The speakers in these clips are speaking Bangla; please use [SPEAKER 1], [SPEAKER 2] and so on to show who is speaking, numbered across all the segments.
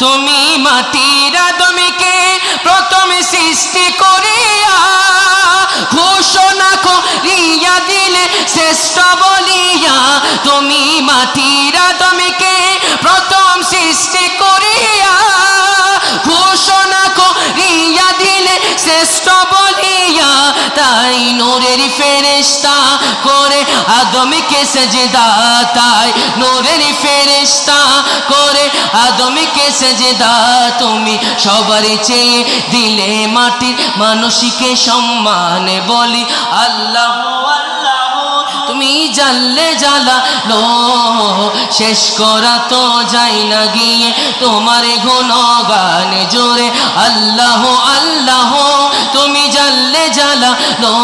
[SPEAKER 1] তুমি মাটির আদমকে প্রথম সৃষ্টি করিয়া ঘোষণা করিয়া দিলে শ্রেষ্ঠ বলিয়া। তুমি মাটির আদমকে প্রথম সৃষ্টি করিয়া ঘোষণা করিয়া দিলে শ্রেষ্ঠ বলিয়া। তাই নূরের ফেরেশতা করে আদমকে সেজদা, তাই নূরের ফেরেশতা করে আদমকে সেজদা। তুমি সবার চেয়ে দিলে মাটির মানুষকে সম্মান বলি আল্লাহ আল্লাহ। তুমি জানলে জালালো শেষ করা তো যাই না গিয়ে তোমার গুণগান জোরে আল্লাহ আল্লাহ। তুমি জানলে জালালো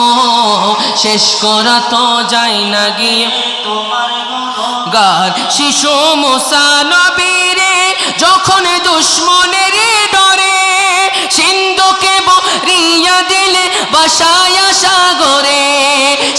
[SPEAKER 1] শেষ করা তো যাই না গিয়ে তোমার গুণগান। শিশু মুসা নবীরে যখন দুশ্মনের ডরে সিন্ধুকে বরিয়া দিলে বাসায়া সাগরে,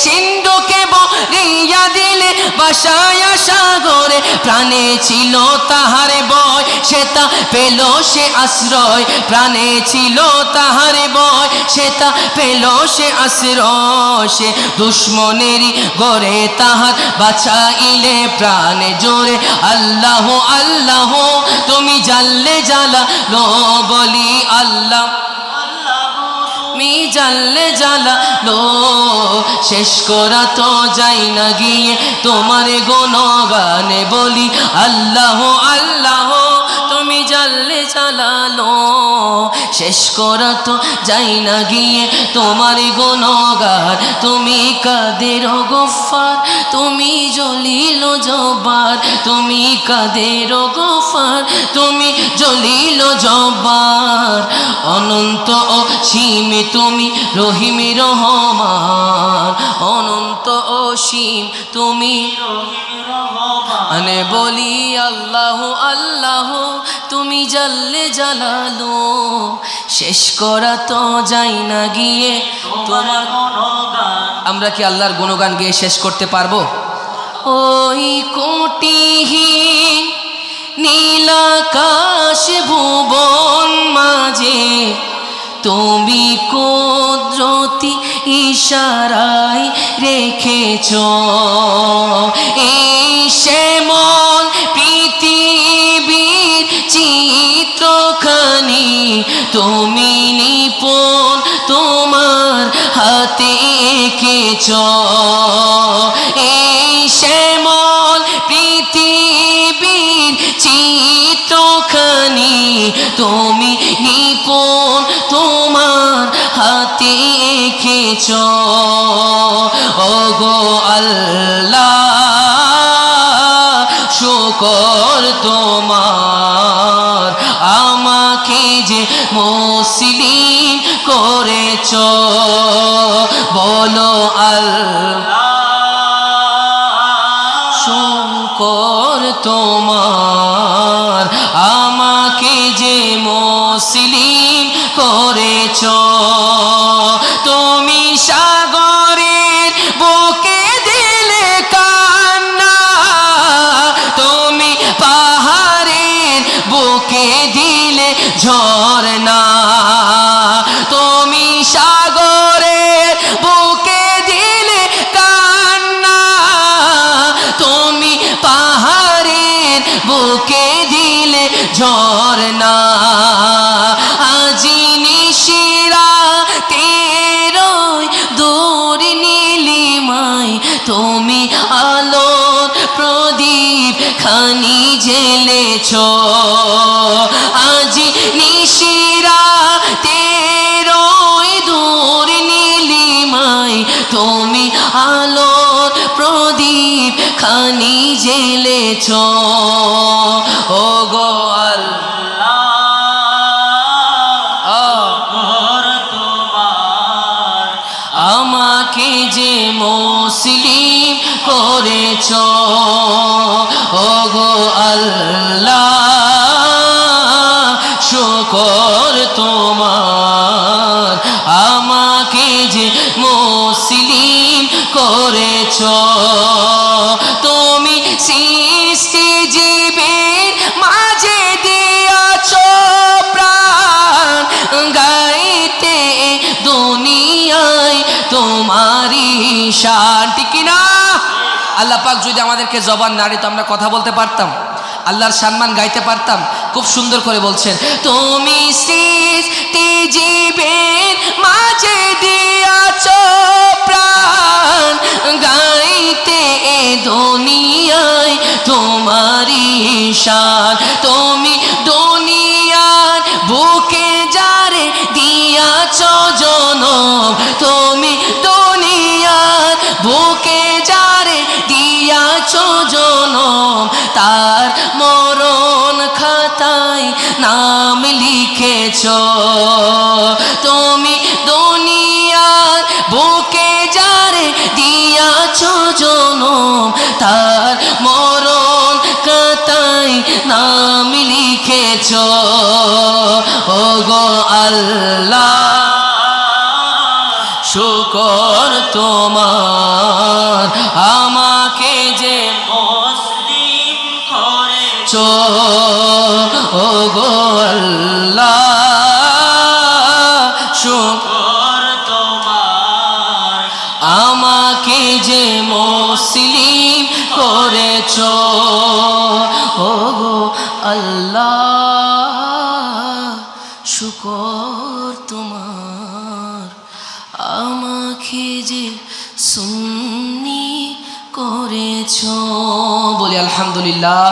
[SPEAKER 1] সিন্ধুকে বরিয়া দিলে বাসায়া সাগরে। প্রাণে ছিল তাহার ভয় সে তা পেল সে আশ্রয়, প্রাণে ছিল তাহার ভয় সে তা পেল সে আশ্রয়। সে দুশ্মনেরই গড়ে তাহার বাঁচাইলে প্রাণে জোরে আল্লাহ আল্লাহ। তুমি জানলে জালালো বলি আল্লাহ তুমি জানলে জালালো শেষ করা তো যাই না গিয়ে তোমার গুণগানে বলি আল্লাহ আল্লাহ। তুমি জানলে জালালো শেষ করা তো যাই না গিয়ে তোমার গুণগান। তুমি কাদের গফফার তুমি জলিল জব্বার, তুমি কাদের গফফার তুমি জলিল জব্বার। অনন্ত অসীম তুমি রহিম রহমান, অনন্ত অসীম তুমি রহিম রহমান বলি আল্লাহ আল্লাহ। তুমি জানলে জালালো শেষ করা তো যাই না গিয়ে তোমার গুণগান। আমরা কি আল্লাহর গুণগান গিয়ে শেষ করতে পারবো? ওই কোটিহীন নীলাকাশ ভুবন মাঝে তুমি কুদরতি ইশারায় রেখেছ এই শ্যামল পৃথিবীর চিত্রখানি। তুমি নিপুণ তোমার হাতে এঁকেছ এই শ্যামল পৃথিবীর চিত্রখানি। তুমি নিপুণ তোমার হাতে এঁকেছ ওগো আল্লাহ শুকর তোমার আমাকে যে মুসলিম করেছ বলো আল্লাহ। শুকর তোমার আমাকে যে মুসলিম করেছ। তুমি সাগরের বুকে দিলে কান্না, তুমি পাহাড়ের বুকে দিলে ঝরনা। তুমি সাগরের বুকে দিলে কান্না, তুমি পাহাড়ের বুকে দিলে ঝরনা। আজি নিশিরা তেরোই দূর নীলিমায় তুমি আলোর প্রদীপ খানি জ্বেলেছ। আজি নিশিরা তেরোই দূর নীলিমায় তুমি আলোর প্রদীপ খানি জ্বেলেছ ওগো আল্লাহ। আমাকে যে মুসলিম করেছ ওগো আল্লাহ শুকর তোমার আমাকে যে মুসলিম করেছ। তুমি সৃষ্টি জীবের মাঝে দিয়ে ঠিক কি না? আল্লাহ পাক যদি আমাদেরকে জবান না দিত আমরা কথা বলতে পারতাম, আল্লাহর সম্মান গাইতে পারতাম। খুব সুন্দর করে বলছেন, তুমি সৃষ্টি জীবের মাঝে দিয়াছো প্রাণ, গাইতে এ দুনিয়ায় তোমারই শান। তুমি দুনিয়ার বুকে যারে দিয়াছো জনম, তুমি দুনিয়ার বুকে যারে দিয়াছো জনম, তার মরণ খাতায় নাম লিখেছো। তুমি দুনিয়ার বুকে যারে দিয়াছো জনম, তার মরণ খাতায় নাম লিখেছো। ওগো আল্লাহ শুকর তোমার, আমাকে যে মুসলিম করেছো। ওগো আল্লাহ শুকর তোমার, আমাকে যে মুসলিম করেছো। ওগো আল্লাহ শুকর তোমার, আমাকে যে সুন্নি করেছো। বলি আলহামদুলিল্লাহ।